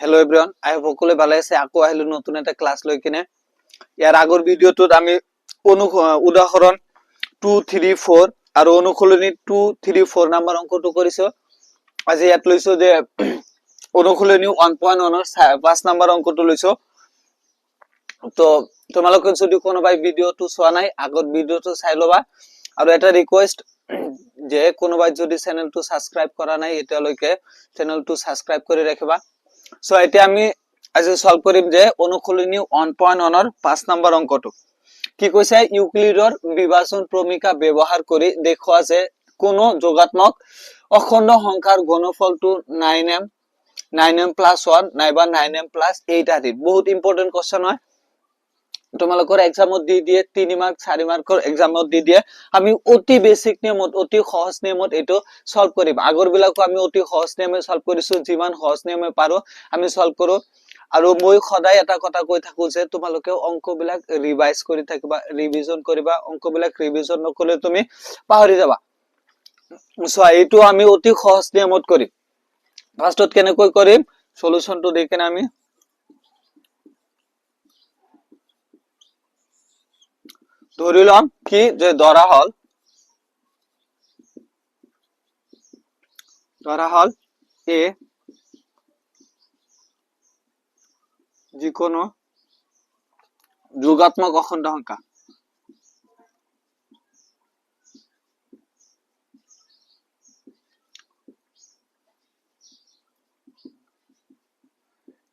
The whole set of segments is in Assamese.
Hello everyone, I hope সকলে ভালো আছে। আকৌ আহিলো নতুন এটা ক্লাস লৈ কিনে। ইয়াৰ আগৰ ভিডিওটোত আমি উদাহৰণ 2 3 4 আৰু অনুকলনী 2 3 4 নম্বৰ অংকটো কৰিছো। আজি ইয়াত লৈছো যে অনুকলনী 1.1 ৰ 5 নম্বৰ অংকটো লৈছো। তো তোমালোকে যদি কোনোবাই ভিডিওটো চোৱা নাই আগৰ ভিডিওটো চাই লবা আৰু এটা ৰিকোয়েস্ট যে কোনোবাই যদি চ্যানেলটো সাবস্ক্ৰাইব কৰা নাই এতিয়ালৈকে চ্যানেলটো সাবস্ক্ৰাইব কৰি ৰাখিবা। সো এটা আমি আজি সলভ কৰিম যে অনুকলনী 1.1 ৰ 5 নম্বৰ অংকটো কি কৈছে ইউক্লিডৰ বিভাজন ক্ৰমিকা ব্যৱহাৰ কৰি দেখুৱা যে কোনো যোগাত্মক অখণ্ড সংখ্যাৰ ঘনফলটো 9m 9m+1 নাইবা 9m+8 আদি বহুত ইম্পৰ্টেন্ট কোৱেশ্চন হয় তোমালোকৰ এক্সামত দি দিয়ে 3 মাৰ্ক 4 মাৰ্কৰ এক্সামত দি দিয়ে আমি অতি বেসিক নিয়মত অতি সহজ নিয়মত এটো সলভ কৰিম আগৰ বিলাকো আমি অতি সহজ নিয়মে সলভ কৰিছো যিমান সহজ নিয়মে পাৰো আমি সলভ কৰো আৰু মই সদায় এটা কথা কৈ থাকো যে তোমালোকে অংকবিলাক ৰিভাইজ কৰি থাকিবা ৰিভিজন কৰিবা অংকবিলাক ৰিভিজন নকলে তুমি পাহৰি যাবা সো এটো আমি অতি সহজ নিয়মত কৰিম ফাৰ্স্টত কেনেকৈ কৰিম সলিউশনটো দেখেন আমি ধরিলাম কি যে ধরা হল এ যে কোনো যোগাত্মক অখণ্ড সংখ্যা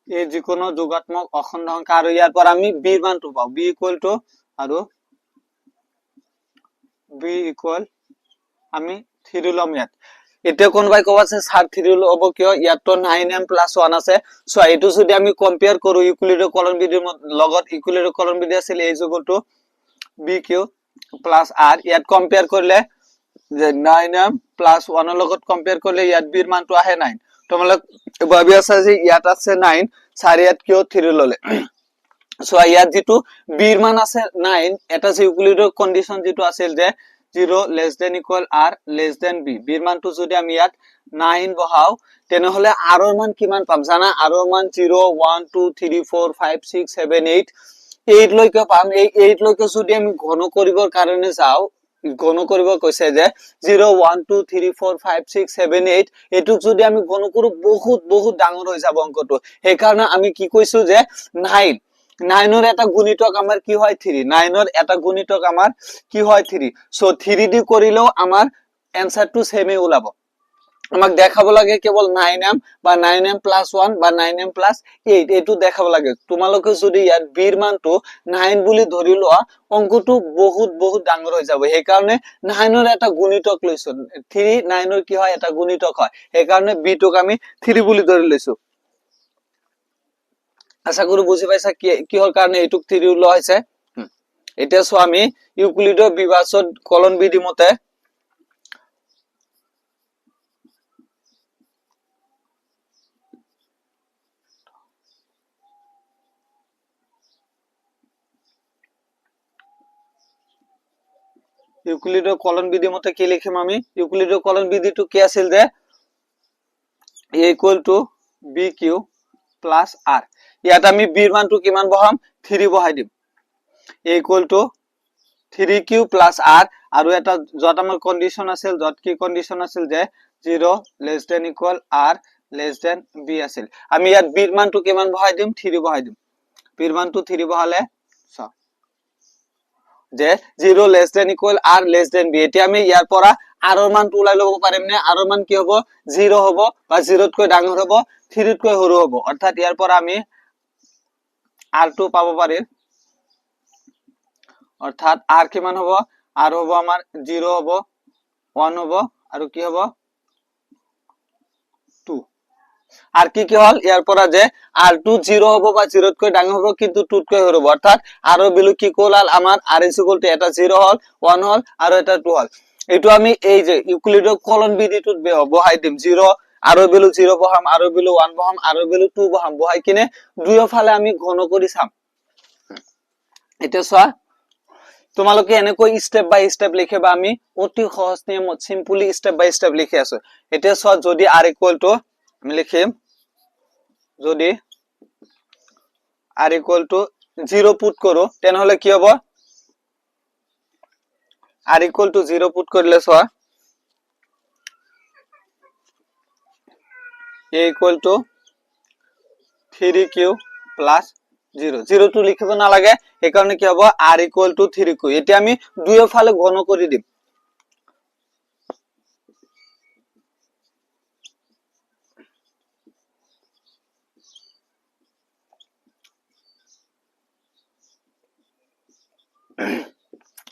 এই যে কোনো যোগাত্মক অখণ্ড সংখ্যা আৰু ইয়াৰ পৰা আমি b ৰ মানটো পাও b ইকুয়াল টু আৰু b ইকুয়াল আমি 3 লম ইয়াত এটা কোনবাই কবাছে স্যার 3 লব কিয় ইয়াত তো 9m+1 আছে সো এটো যদি আমি কম্পেয়ার কৰো ইউক্লিডৰ কলন বিধিৰ লগত ইউক্লিডৰ কলন বিধি আছিল a = bq + r ইয়াত কম্পেয়াৰ কৰলে যে 9m+1 ৰ লগত কম্পেয়াৰ কৰলে ইয়াত b ৰ মানটো আহে 9 তোমালোক ভাবি আছে যে ইয়াত আছে 9 4 ইয়াত কিয় 3 ললে সো ইয়াত যেটো b ৰ মান আছে 9 এটা যে ইউক্লিডৰ কন্ডিশন যেটো আছিল যে 0 ≤ r b b ৰ মানটো যদি আমি ইয়াত 9 বহাও তেনে হলে r ৰ মান কিমান পাম জানা r ৰ মান 0 1 2 3 4 5 6 7 8 8 লৈকে পাম এই 8 লৈকে যদি আমি ঘন কৰিবৰ কাৰণে যাও ঘন কৰিব কৈছে যে 0 1 2 3 4 5 6 7 8 এটু যদি আমি ঘন কৰো বহুত ডাঙৰ হৈ যাব অংকটো এই কাৰণে আমি কি কৈছো যে 9 9 ৰ এটা গুণিতক আমাৰ কি হয় 3 9 ৰ এটা গুণিতক আমাৰ কি হয় 3 সো 3 দি কৰিলেও আমাৰ এনসাৰটো সেমে ওলাব আমাক দেখাব লাগে কেৱল 9m বা 9m+1 বা 9m+8 এটো দেখাব লাগে তোমালোকে যদি ইয়াত b ৰ মানটো 9 বুলি ধৰি লোৱা অংকটো বহুত ডাঙৰ হৈ যাব এই কাৰণে 9 ৰ এটা গুণিতক লৈছো 3 9 ৰ কি হয় এটা গুণিতক হয় এই কাৰণে b টোক আমি 3 বুলি ধৰি লৈছো আশা কৰো বুজি পাইছা কিহৰ কাৰণে এটুক 3 উলোৱা হৈছে এটা সো আমি ইউক্লিডৰ বিভাজন কলন বিধি মতে ইউক্লিডৰ কলন বিধি মতে কি লিখিম আমি ইউক্লিডৰ কলন বিধিটো কি আছিল যে a = bq + r ইয়াত আমি b ৰ মানটো কিমান বহাম 3 বহাই দিম a = 3q + r আৰু এটা যত আমাৰ কন্ডিশন আছিল যত কি কন্ডিশন আছিল যে 0 ≤ r b আছিল আমি ইয়াত b ৰ মানটো কিমান বহাই দিম 3 বহাই দিম b ৰ মানটো 3 বহালে যে 0 ≤ r b এতিয়া আমি ইয়াৰ পৰা r ৰ মানটো উলাই লব পাৰিম নে r ৰ মান কি হ'ব 0 হ'ব বা 0 তকৈ ডাঙৰ হ'ব 3 তকৈ সৰু হ'ব অৰ্থাৎ ইয়াৰ পৰা আমি r2 পাব পাৰিম অৰ্থাৎ r কিমান হ'ব r হ'ব আমাৰ 0 হ'ব 1 হ'ব আৰু কি হ'ব 2 আৰ কি কি হল ইয়াৰ পৰা যে r2 0 হ'ব বা 0 তকৈ ডাঙৰ হ'ব কিন্তু 2 তকৈ সৰু হ'ব অৰ্থাৎ r ৰ ভ্যালু কি কোলাল আমাৰ r = এটা 0 হল 1 হল আৰু এটা 2 হল এটো আমি এই যে ইউক্লিডৰ কলন বিধিটোত বহাই দিম 0 r ৰ ভ্যালু 0 বহাম r ৰ ভ্যালু 1 বহাম r ৰ ভ্যালু 2 বহাম বহাই কিনে দুয়ো ফালে আমি ঘন কৰি চাম এটা চোৱা তোমালোকে এনেকৈ স্টেপ বাই স্টেপ লিখিবা আমি অতি সহজ নিয়মত সিম্পলি স্টেপ বাই স্টেপ লিখি আছো এটা চোৱা যদি r = আমি লিখিম যদি r ইকুয়াল টু 0 পুট করো তেনেহলে কি হবো r ইকুয়াল টু 0 পুট করলে সোয়া a equal to 3q plus 0 0 টু লিখিব না লাগে এই কারণে কি হবো r ইকুয়াল টু 3q এটা আমি দুইয়ের ফালে ঘন করে দিই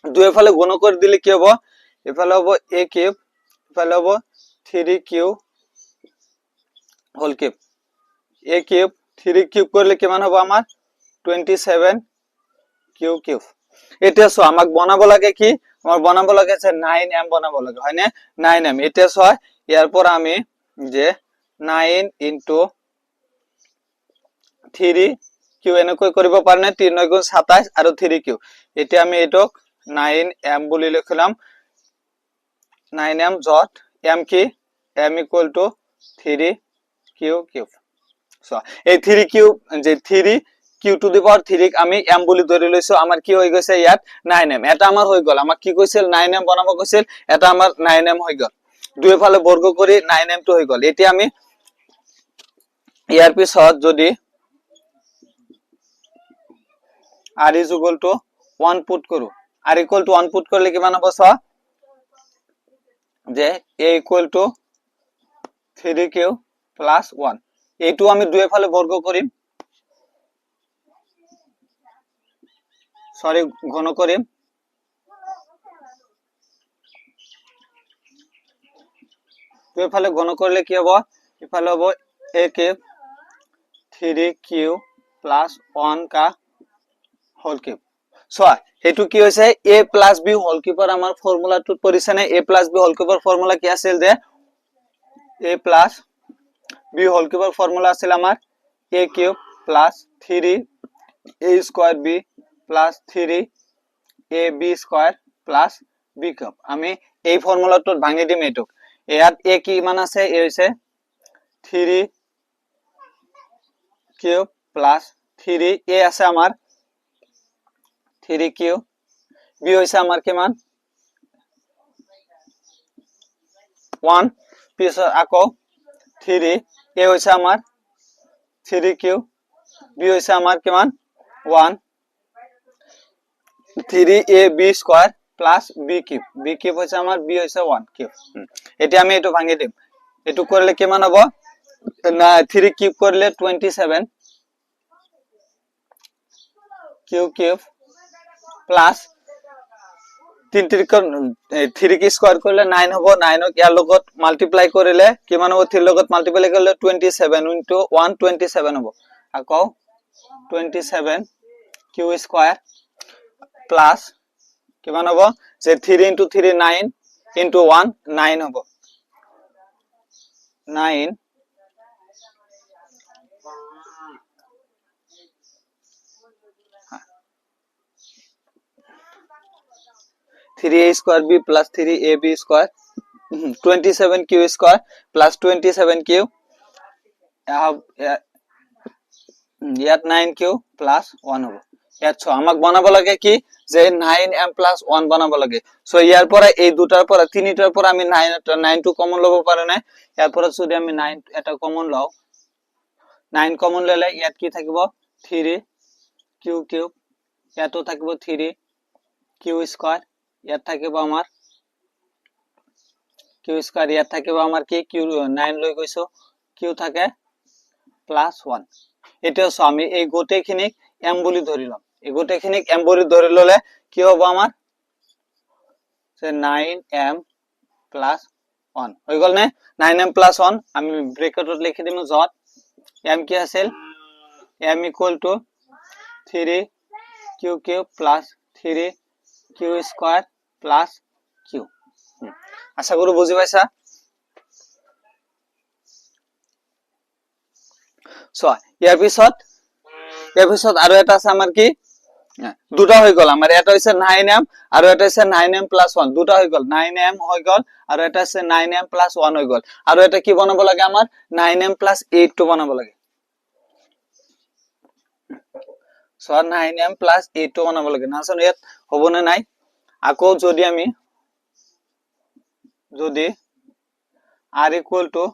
দুইয়ের ফালে ঘন করে দিলে কি হবো এফালে হবো a কিউব এফালে হবো 3q whole cube a cube 3 cube করলে কি মান হবে আমার 27 কিউ কিউব এটা সো আমাক বানাবো লাগে কি আমার বানাবো লাগে আছে 9m বানাবো লাগে হয় না 9m এটা সো এরপর আমি যে 9 ইনটু 3 কিউ এনে কই করিব পার না 3 9 গুণ 27 আর 3 কিউ এটা আমি এটক 9m বলি লিখলাম 9m ডট m কি m equal to 3 q cube so এই 3 কিউব যে 3 কিউ টু দি পাওয়ার 3 আমি m বলি ধরে লইছো আমার কি হই গেছে ইয়াত 9m এটা আমার হই গল আমার কি কইছিল 9m বানাবো কইছিল এটা আমার 9m হই গল দুই ফালে বর্গ করি 9m তো হই গল এটি আমি ইয়ার পিছত যদি r is equal to 1 put করো r equal to 1 পুট করলে কি বানাবো স যে a equal to 3q plus 1 এইটু আমি দুই ফালে বর্গ করি সরি ঘন করি দুই ফালে ঘন করলে কি হবে এফালে হবে a কিউব 3q plus 1 का হোল কিউব সো এটু কি হইছে a plus b হোল কিউবের আমার ফর্মুলা টু পরিছে না a plus b হোল কিউবের ফর্মুলা কি আছিল যে a plus b হোল কিউবের ফর্মুলা আছিল আমার a cube plus 3 a square b plus 3 a b square plus b cube আমি এই ফর্মুলাটো ভাঙি দিম এটুক ইয়াত a কি মান আছে এ হইছে 3 কিউব plus 3 a আছে আমার 3 কিউব b হইছে আমার কি মান 1 পিছ আকো 3 a হইছে আমার 3 কিউব b হইছে আমার কি মান 1 3 a b square plus b cube হইছে আমার b হইছে 1 কিউব এটা আমি এটু ভাঙি দেব এটু করলে কি মান হবে না 3 কিউব করলে 27 কিউব প্লাস 3 কি স্কয়ার করলে 9 হবে 9 ক ইয়ার লগত মাল্টিপ্লাই করিলে কি মান হবে 3 লগত মাল্টিপ্লাই করলে 27 ইনটু 1 27 হবে আকো 27 কিউ স্কয়ার প্লাস কি মান হবে যে 3 ইনটু 3 9 ইনটু 1 9 হবে 9 3a square b plus 3ab square 27 q square plus 27 q ইয়াত 9 q plus 1 হবে ইয়াত সো আমাক বানাবো লাগে কি যে 9m plus 1 বানাবো লাগে সো ইয়ার পরে এই দুটার পরে তিনটার পরে আমি 9 টু কমন লব পারে না এর পরে যদি আমি 9 এটা কমন লও 9 কমন ললে ইয়াত কি থাকিব 3 q কিউব ইয়াতো থাকিব 3 q স্কয়ার ইয়াত থাকিব আমার q স্কয়ার ইয়াত থাকিব আমার কি q 9 লৈ গৈছো q থাকে প্লাস 1 এটা সো আমি এই গোটেখিনি m বলি ধরিলাম এই গোটেখিনি m বলি ধরে ললে কি হবে আমার যে 9m plus 1 হই গল না 9m plus 1 আমি ব্র্যাকেটত লিখি দিম যত m কি আছিল m equal to 3 q cube plus 3 q square plus q আশা করি বুঝি পাইছা সো ইয়ার পিছত আৰু এটা আছে আমাৰ কি দুটা হৈ গল আমাৰ এটা হৈছে 9m আৰু এটা হৈছে 9m plus 1 দুটা হৈ গল 9m হৈ গল আৰু এটা আছে 9m plus 1 হৈ গল আৰু এটা কি বনাব লাগে আমাৰ 9m plus 8 টো বনাব লাগে সো 9m প্লাস 8 বনাব লাগে না জানো ইয়াত হ'ব না নাই আকৌ যদি আমি যদি r equal to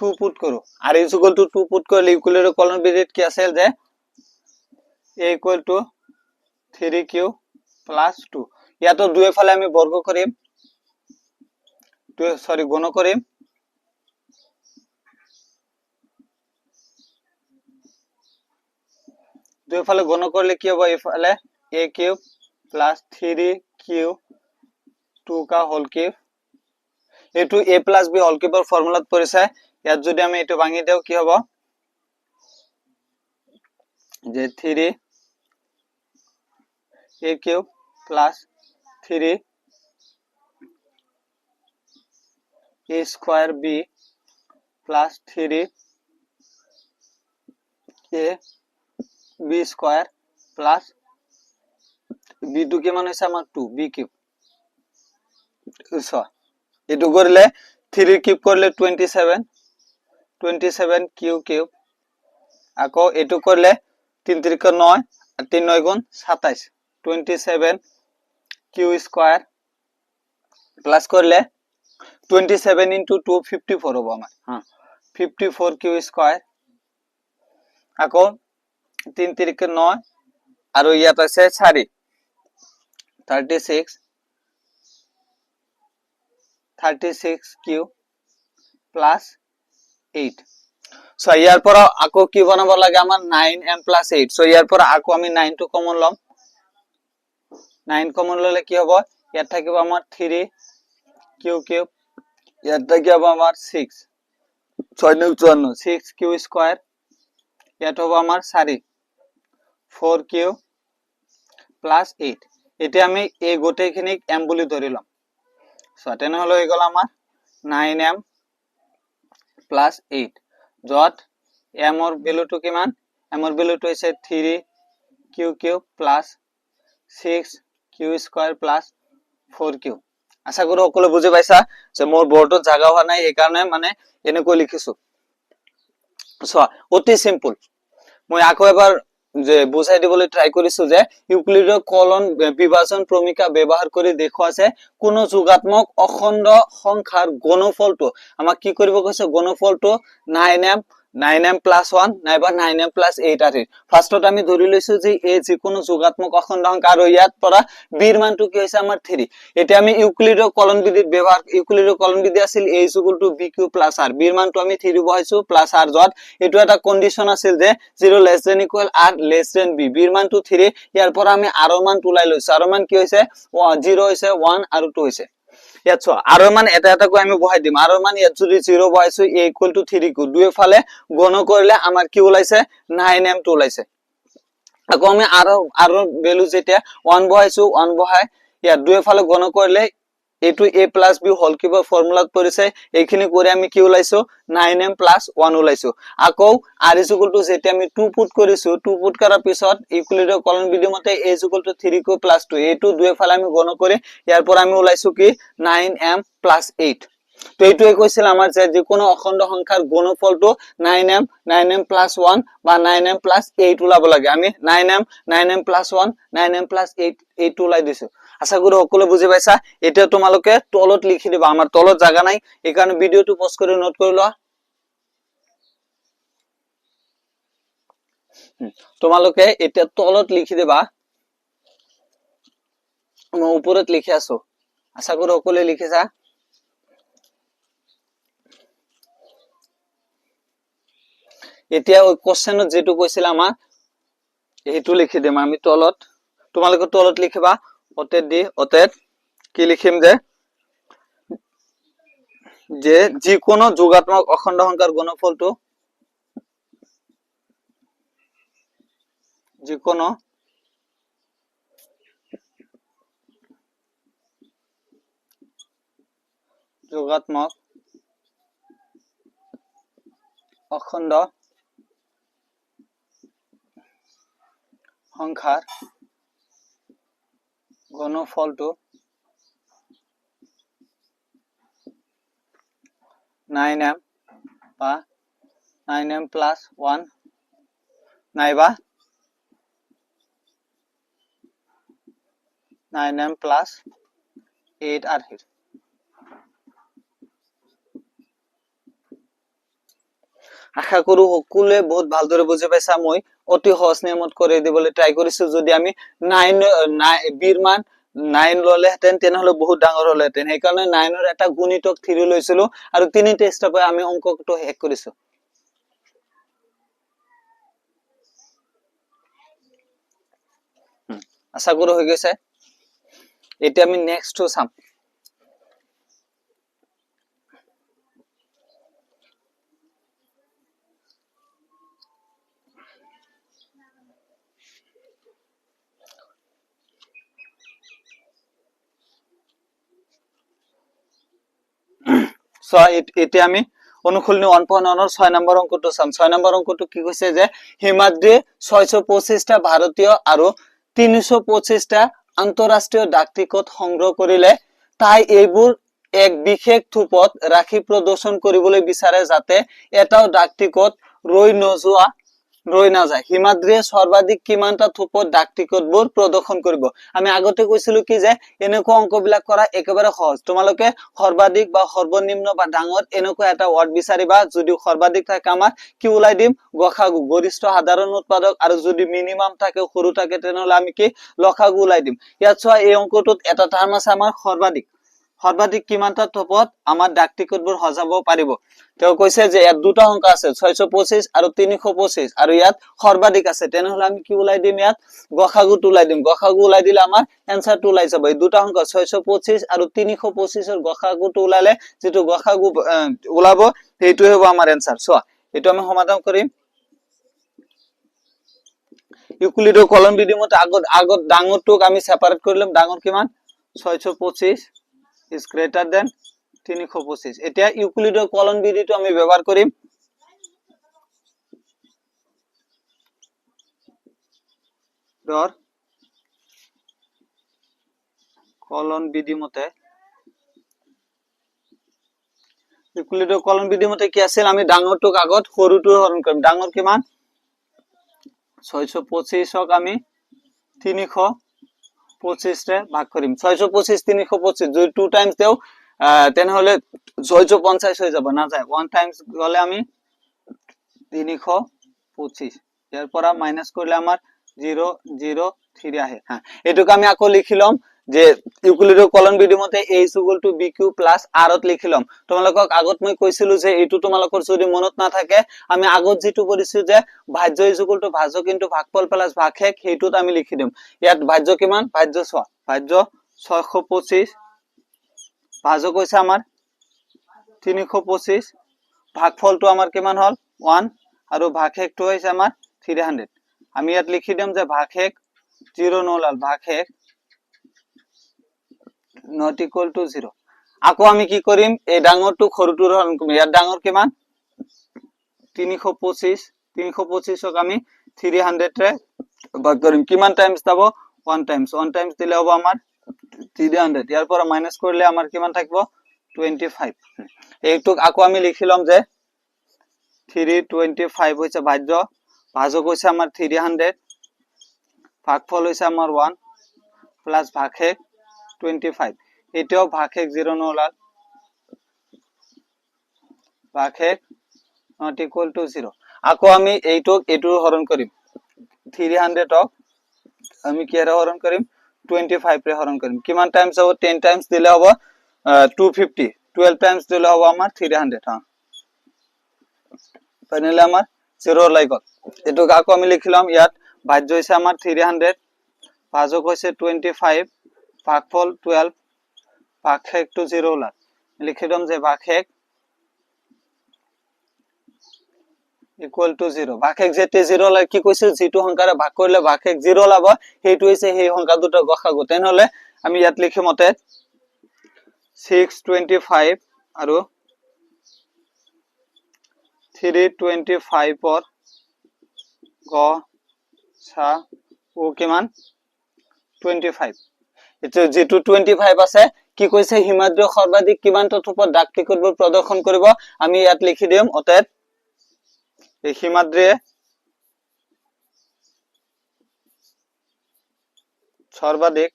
2 পুট কৰো r is equal to 2 put কৰিলে ইকুৱেলৰ কলন বিজিত কি আছিল যে a equal to 3q plus 2 ইয়াতো দুই ফালে আমি বর্গ কৰিম সৰি গুণ কৰিম দুই ফালে গুণ করলে কি হবে এফালে a কিউব প্লাস 3q 2 का হোল কিউব এটু a প্লাস b হোল কিউবৰ ফৰ্মুলাত পৰিছে ইয়াত যদি আমি এটু ভাঙি দেও কি হ'ব যে 3 a cube plus 3 a square b plus 3 a b square plus b2 কি মান হইছে আমার 2 b কিউব সো এটু করলে 3 কিউব করলে 27 27 কিউ কিউব আকৌ এটু করলে 3 3 9 আর 3 9 গুণ 27 27 কিউ স্কয়ার প্লাস করলে 27 into 2 54 হবে আমার হ্যাঁ 54 কিউ স্কয়ার আকৌ 3 3 9 আর ইয়াত আছে 4 36 36 কিউ প্লাস 8 সো ইয়ার পর আকো কি বানাব লাগে আমার 9m plus 8 সো ইয়ার পর আকো আমি 9 টু কমন লম 9 কমন ললে কি হবে ইয়াত থাকিব আমার 3 কিউ কিউব ইয়াত থাকিব আমার 6 6 9 54 6 কিউ স্কয়ার ইয়াত হবে আমার 4 4 কিউ প্লাস 8 এটা আমি এই গোটেইখিনিক m বুলি ধৰিলাম সো তেনে হলো হৈ গল আমার 9m plus 8 যত m or value to কিমান m or value to হৈছে 3 q cube plus 6 q square plus 4q আশা কৰো সকলো বুজি পাইছা যে মোৰ বৰ্ডত জাগা হোৱা নাই এই কাৰণে মানে এনেকৈ লিখিছো সো অতি সিম্পল মই আকৌ এবাৰ যে বুঝাই দিবলৈ ট্ৰাই কৰিছো যে ইউক্লিডৰ কলন বিভাজন প্ৰমিকা ব্যৱহাৰ কৰি দেখুৱা আছে কোন যোগাত্মক অখণ্ড সংখ্যাৰ গুণফলটো আমাক কি কৰিব কৈছে গুণফলটো 9m plus 1 নাইবা 9m plus 8 আছে ফার্স্টত আমি ধৰি লৈছো যে এই যিকোনো যোগাত্মক অখণ্ড সংখ্যা আৰু ইয়াত পৰা b ৰ মানটো কি হৈছে আমাৰ 3 এতিয়া আমি ইউক্লিডৰ কলন বিধিত ব্যৱহাৰ ইউক্লিডৰ কলন বিধি আছিল a = bq plus r b ৰ মানটো আমি 3 বহাইছো plus r যত এটো এটা কন্ডিশন আছিল যে 0 less than equal r less than b b ৰ মানটো 3 ইয়াৰ পৰা আমি r ৰ মান তুলাই লৈছো r ৰ মান কি হৈছে 0 হৈছে 1 আৰু 2 হৈছে ইয়াত চ r ৰ মান এটা এটা কৈ আমি বহাই দিম r ৰ মান ইয়াত যদি 0 বহাইছো a = 3 কো দুই ফালে গুণ কৰিলে আমাৰ কি ওলাইছে 9m টো ওলাইছে আকৌ আমি r ৰ ভ্যালু যেতিয়া 1 বহাইছো 1 বহাই ইয়াত দুই ফালে গুণ কৰিলে এটু a plus b হোল কিউবৰ ফৰ্মুলাত পৰিছে এইখিনি কৰি আমি কি ওলাইছো 9m plus 1 ওলাইছো আকৌ r = যেতিয়া আমি 2 পুট কৰিছো 2 পুট কৰাৰ পিছত ইউক্লিডৰ কলন বিধি মতে a = 3q plus 2 এটু দুই ফালে আমি গুণ কৰি ইয়াৰ পৰা আমি ওলাইছো কি 9m plus 8 তো এইটোই কৈছিল আমাৰ যে যিকোনো অখণ্ড সংখ্যাৰ গুণফলটো 9m plus 1 বা 9m plus 8 ওলাব লাগে আমি 9m plus 1 9m plus 8 ওলাই দিছো আশা কৰো সকলো বুজি পাইছা এটা তোমালোকে তলত লিখি দিবা আমাৰ তলত জায়গা নাই এই কাৰণে ভিডিওটো পজ কৰি নোট কৰি লোৱা তোমালোকে এটা তলত লিখি দিবা মই ওপৰত লিখি আছো আশা কৰো সকলোৱে লিখিছা এতিয়া ওই কোশ্চেনত যেটো কৈছিল আমাৰ এইটো লিখি দিম আমি তলত তোমালোকে তলত লিখিবা অতেত দি অতেত কি লিখিম যে যিকোনো যোগাত্মক অখণ্ড সংখ্যাৰ গুণফলটো যিকোনো যোগাত্মক অখণ্ড সংখ্যাৰ গুণফলটো 9m বা 9m plus 1 নাইবা 9m plus 8 আহিল। আশা কৰো সকলোৱে বহুত ভালদৰে বুজি পাইছা। মই অতি সহজ নিয়মত কৰি দিবলৈ ট্ৰাই কৰিছো। যদি আমি 9 বিৰ মান 9 ললেহেঁতেন তেনেহলে বহুত ডাঙৰ হলহেঁতেন, সেইকাৰণে 9ৰ এটা গুণিতক 3 লৈছিলো আৰু 3টা ষ্টেপে আমি অংকটো শেষ কৰিছো। আশা কৰো হৈ গৈছে। এতিয়া আমি নেক্সটটো চাম। এতিয়া আমি অনুশীলনী 1.1 6 নম্বৰ অংকটো চাম। 6 নম্বৰ অংকটো কি কৈছে যে হিমাদ্ৰী 625টা ভাৰতীয় আৰু 325টা আন্তঃৰাষ্ট্ৰীয় ডাক টিকট সংগ্ৰহ কৰিলে। তাই এইবোৰ এক বিশেষ থোপত ৰাখি প্ৰদৰ্শন কৰিবলৈ বিচাৰে যাতে এটাও ডাক টিকট ৰৈ নাযায়। হিমাদ্ৰীয়ে সৰ্বাধিক কিমানটা থোপত ডাক টিকটবোৰ প্ৰদৰ্শন কৰিব। আমি আগতে কৈছিলো কি যে এনেকুৱা অংকবিলাক কৰা একেবাৰে সহজ। তোমালোকে সৰ্বাধিক বা সৰ্বনিম্ন বা ডাঙৰ এনেকুৱা এটা ওয়াৰ্ড বিচাৰিবা। যদি সৰ্বাধিক থাকে আমাৰ কি ওলাই দিম, গসাগু গৰিষ্ঠ সাধাৰণ উৎপাদক, আৰু যদি মিনিমাম থাকে সৰু থাকে তেনেহলে আমি কি লসাগু ওলাই দিম। ইয়াত চোৱা এই অংকটোত এটা টাৰ্ম আছে আমাৰ সৰ্বাধিক। সৰ্বাধিক কিমানটা থোপত আমাৰ ডাক টিকটবোৰ সজাব পাৰিব। তেওঁ কৈছে যে ইয়াত দুটা সংখ্যা আছে 625 আৰু 325 আৰু ইয়াত সৰ্বাধিক আছে, তেনেহলে আমি কি ওলাই দিম, ইয়াত গসাগুটো ওলাই দিম। গসাগু ওলাই দিলে আমাৰ এনসাৰটো ওলাই যাব। এই দুটা সংখ্যা 625 আৰু 325ৰ গসাগুটো ওলালে যেটো গসাগু ওলাব সেইটোই হ'ব আমাৰ এনসাৰ। চোৱা এটো আমি সমাধান কৰিম। ইউক্লিডৰ কলম বিধি মতে আগত ডাঙৰটোক আমি সেপাৰেট কৰিলাম। ডাঙৰ কিমান 625 is greater than 325। এতিয়া ইউক্লিডৰ কলম বিধিটো আমি ব্যবহাৰ কৰিম। কলন বিধি মতে ইউক্লিডৰ কলন বিধি মতে কি আছিল, আমি ডাঙৰটোক আগত সৰুটোৰ হৰণ কৰিম। ডাঙৰ কিমান 625ক আমি 325 ৰে ভাগ কৰিম। 625 325 যদি 2 টাইমস দেও তেনেহলে 650 হৈ যাব, না যায় 1 টাইমস গলে আমি 325, ইয়াৰ পৰা মাইনাস কৰিলে আমাৰ 003 আহে। হ্যাঁ এটুক আমি আকৌ লিখি লম যে ইউক্লিডৰ কলন বিধি মতে a = bq + r ত লিখি লম। তোমালোকক আগত মই কৈছিলো যে এইটো তোমালোকৰ যদি মনত না থাকে আমি আগত যেটো কৰিছো যে ভাজ্য = ভাজক * ভাগফল + ভাগশেষ, সেইটোত আমি লিখি দিম। ইয়াত ভাজ্য কিমান, ভাজ্য 6, ভাজ্য 625, ভাজক হৈছে আমাৰ 325, ভাগফলটো আমাৰ কিমান হল 1 আৰু ভাগশেষটো হৈছে আমাৰ 300। আমি ইয়াত লিখি দিম যে ভাগশেষ 0 নোলাল, ভাগশেষ not equal to 0। আকৌ আমি কি কৰিম, এই ডাঙৰটো সৰুটোৰ হৰণ কৰিম। ইয়াত ডাঙৰ কিমান 325ক আমি 300 ৰে ভাগ কৰিম। কিমান টাইমস যাব 1 টাইমস। 1 টাইমস দিলে হ'ব আমাৰ 300, ইয়াৰ পৰা মাইনাস কৰিলে আমাৰ কিমান থাকিব 25। এইটোক আকৌ আমি লিখি লম যে 325 হৈছে ভাজ্য, ভাজক হৈছে আমাৰ 300, ভাগফল হৈছে আমাৰ 1 প্লাস ভাগশেষ 25। এটাও ভাগশেষ 0 নোলাল, ভাগশেষ not equal to 0। আকৌ আমি এইটোক এটোৰ হৰণ কৰিম। 300ক আমি কি এৰে হৰণ কৰিম 25 ৰে হৰণ কৰিম। কিমান টাইমস হ'ব 10 টাইমস দিলে হ'ব 250, 12 টাইমস দিলে হ'ব আমাৰ 300। হ্যাঁ ফাইনালি আমাৰ 0 লাই গল। এটোক আকৌ আমি লিখি লম। ইয়াত ভাজ্য হৈছে আমাৰ 300, ভাজক হৈছে 25, ভাগফল 12, ভাগশেষটো 0 ওলাল। লিখি দম যে ভাগশেষ equal to 0। ভাগশেষ যেতে 0 ওলাই কি কৈছিল, যেটো সংখ্যাৰে ভাগ কৰিলে ভাগশেষ 0 ওলাব সেইটো হৈছে সেই সংখ্যা দুটা গসাগু। তেনেহলে আমি ইয়াত লিখিম মতে 625 আৰু 325 ৰ গসাগু কিমান 25। এটো যেটো 25 আছে কি কৈছে, হিমাদ্ৰী সৰ্বাধিক কিমানটা থোপত ডাক টিকটবোৰ প্ৰদৰ্শন কৰিব। আমি ইয়াত লিখি দিম অতএব এই হিমাদ্ৰীয়ে সৰ্বাধিক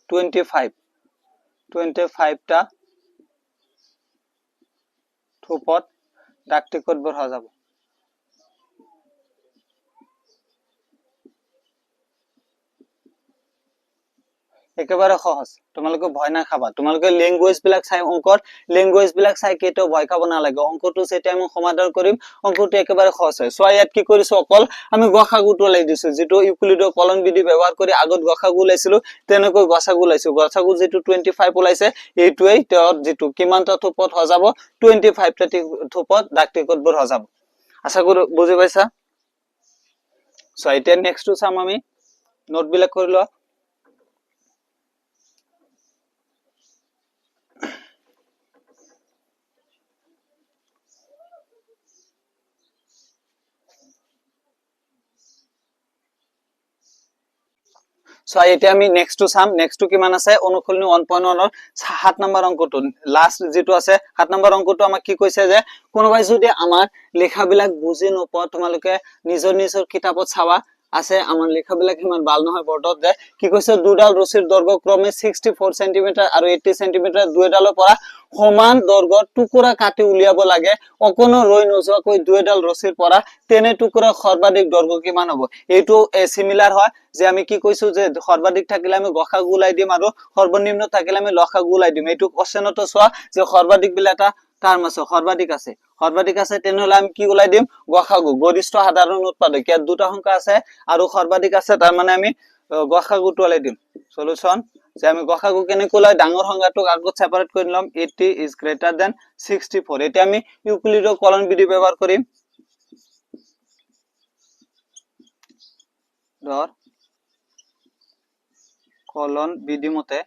25টা থোপত ডাক টিকট বোৰ সজাব একেবাৰে সহজ তোমালোকে ভয় না খাবা তোমালোকে ল্যাঙ্গুয়েজ বিলাক চাই অঙ্কৰ ল্যাঙ্গুয়েজ বিলাক চাই কেটো ভয় খাব না লাগে অঙ্কটো সেটা আমি সমাধান কৰিম অঙ্কটো একেবাৰে সহজ হয় সো ইয়াত কি কৰিছো অকল আমি গসাগুটো লাই দিছো যেটো ইউক্লিডৰ কলন বিধি ব্যৱহাৰ কৰি আগত গসাগু লাইছিলো তেনেকৈ গসাগু লাইছো গসাগু যেটো 25 ওলাইছে এইটোই তেওঁৰ যেটো কিমানটা থোপত সজাব 25টা থোপত ডাক টিকট বোৰ সজাব আশা কৰো বুজি পাইছা সো এতিয়া নেক্সটটো চাম আমি নোট বিলাক কৰি ল সো এতিয়া আমি next to some next two কিমান আছে অনুকূলনী 1.1 ৰ 7 নম্বৰ অংকটো লাস্ট যেটো আছে 7 নম্বৰ অংকটো আমাক কি কৈছে যে কোনোবাই যদি আমাৰ লেখাবিলাক বুজি নোপোৱা তোমালোকে নিজৰ কিতাপত চাবা আছে আমাৰ লেখাবিলাক ইমান ভাল নহয় বৰ্ডত যে কি কৈছে দুডাল ৰছীৰ দৈৰ্ঘ্য ক্ৰমে 64 সেমি আৰু 80 সেমি দুইডালৰ পৰা সমান দৈৰ্ঘ্যৰ টুকুৰা কাটি উলিয়াব লাগে অকনো ৰৈ নোযোৱাকৈ দুইডাল ৰছীৰ পৰা তেনে টুকুৰা সৰ্বাধিক দৈৰ্ঘ্য কিমান হ'ব এইটো সিমিলাৰ হয় যে আমি কি কৈছো যে সৰ্বাধিক থাকিলে আমি গসাগু উলাই দিম আৰু সৰ্বনিম্ন থাকিলে আমি লসাগু উলাই দিম এইটো কোশ্চেনটো চোৱা যে সৰ্বাধিক বিলাটা টাৰ্ম আছে সৰ্বাধিক আছে তেনেহলে আমি কি উলাই দিম গসাগু গৰিষ্ঠ সাধাৰণ উৎপাদক ইয়াত দুটা সংখ্যা আছে আৰু সৰ্বাধিক আছে তাৰ মানে আমি গসাগুটো উলাই দিম সলিউশন যে আমি গসাগু কেনে কোলাই ডাঙৰ সংখ্যাটো আগত সেপাৰেট কৰি লম 80 ইজ গ্ৰেটাৰ দেন 64 এটা আমি ইউক্লিডৰ কলন বিধি ব্যৱহাৰ কৰিম ধৰ কলন বিধি মতে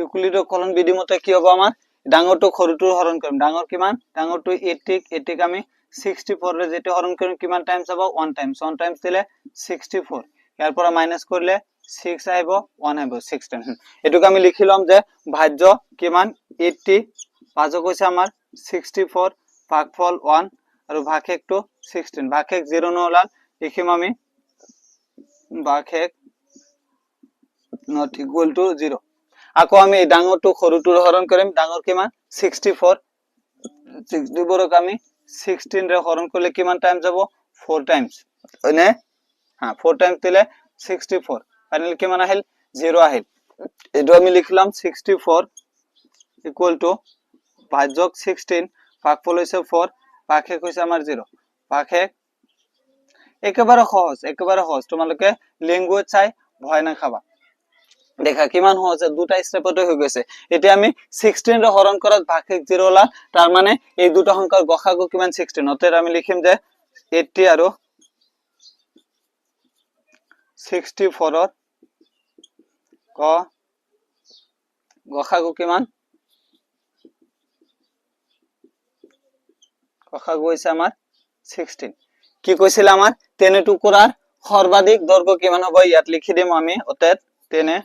ইউক্লিডৰ কলন বিধি মতে কি হ'ব আমাৰ ডাঙৰটো সৰুটো হৰণ কৰিম ডাঙৰ কিমান ডাঙৰটো 80 আমি 64 ৰে যেটো হৰণ কৰিম কিমান টাইমছ হ'ব 1 টাইমছ দিলে 64 ইয়াৰ পৰা মাইনাস কৰিলে 6 আহিব 1 আহিব 6 টাইম এটোক আমি লিখি লম যে ভাজ্য কিমান 80 ভাজ্য কৈছে আমাৰ 64 ভাগফল 1 আৰু ভাগশেষটো 16 ভাগশেষ 0 নহলাল লিখিম আমি ভাগশেষ not equal to 0 আকৌ আমি ডাঙৰটো সৰুটোৰ হৰণ কৰিম ডাঙৰ কিমান 64 ক আমি 16 ৰে হৰণ কৰিলে কিমান টাইম যাব 4 টাইমছ হয়নে হ্যাঁ 4 টাইমছ দিলে 64 ফাইনালি কিমান আহিল 0 আহিল এটো আমি লিখলাম 64 ইকুয়াল টু ভাজক 16 ভাগফল হৈছে 4 ভাগশেষ হৈছে আমাৰ 0 ভাগশেষ একেবাৰে সহজ তোমালোকে ল্যাঙ্গুয়েজ চাই ভয় না খাবা দেখা কিমান হচ্ছে দুটা স্টেপতে হৈ গৈছে এতিয়া আমি 16 ৰে হৰণ কৰাত ভাগশেষ 0 লা তাৰ মানে এই দুটা সংখ্যাৰ গসাগু কিমান 16 অতএব আমি লিখিম যে 80 আৰু 64 ৰ গসাগু কিমান গসাগু হৈছে আমাৰ 16 কি কৈছিল আমাৰ তেনে টুকুৰাৰ সৰ্বাধিক দৈৰ্ঘ্য কিমান হ'ব ইয়াত লিখি দিম আমি অতএব তেনে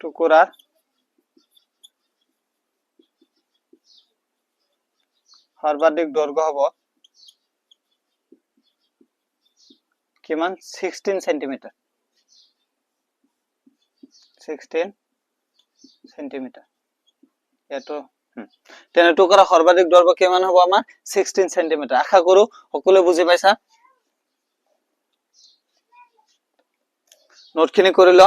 টুকুরার সর্বাধিক দৈর্ঘ্য হব কিমান 16 সেন্টিমিটার 16 সেন্টিমিটার এটো তেনে টুকুৰা সৰ্বাধিক দৈৰ্ঘ্য কিমান হ'ব আমাৰ 16 সেন্টিমিটাৰ আশা কৰো সকলোৱে বুজি পাইছা নোটখিনি কৰি ল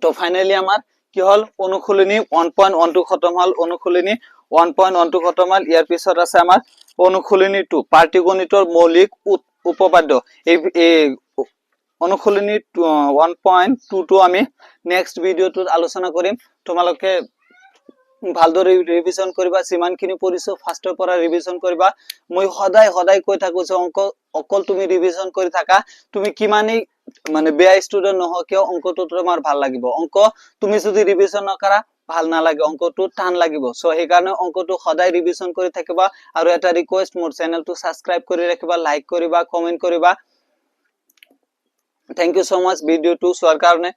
তো ফাইনালি আমাৰ কি হল অনুকূলনী 1.12 খতম হল অনুকূলনী 1.12 খতম হল ইয়াৰ পিছত আছে আমাৰ অনুকূলনী 2 পাটিগণিতৰ মৌলিক উপপাদ্য এই অনুকূলনী 1.22 আমি নেক্সট ভিডিওটোত আলোচনা কৰিম তোমালোকে ভালদৰে ৰিভিজন কৰিবা সিমানখিনি পৰিছো ফাৰ্ষ্টৰ পৰা ৰিভিজন কৰিবা মই সদায় কৈ থাকো যে অংক অকল তুমি ৰিভিজন কৰি থাকা তুমি কিমানেই মানে বেয়া ষ্টুডেন্ট নহ কিয় অংকটো তোমাৰ ভাল লাগিব অংক তুমি যদি ৰিভিজন নকৰা ভাল নালাগে অংকটো টান লাগিব সো এই কাৰণে অংকটো সদায় ৰিভিজন কৰি থাকিবা আৰু এটা ৰিকোয়েস্ট মোৰ চেনেলটো সাবস্ক্ৰাইব কৰি ৰাখিবা লাইক কৰিবা কমেন্ট কৰিবা থ্যাংক ইউ সো মাচ ভিডিওটো চোৱাৰ কাৰণে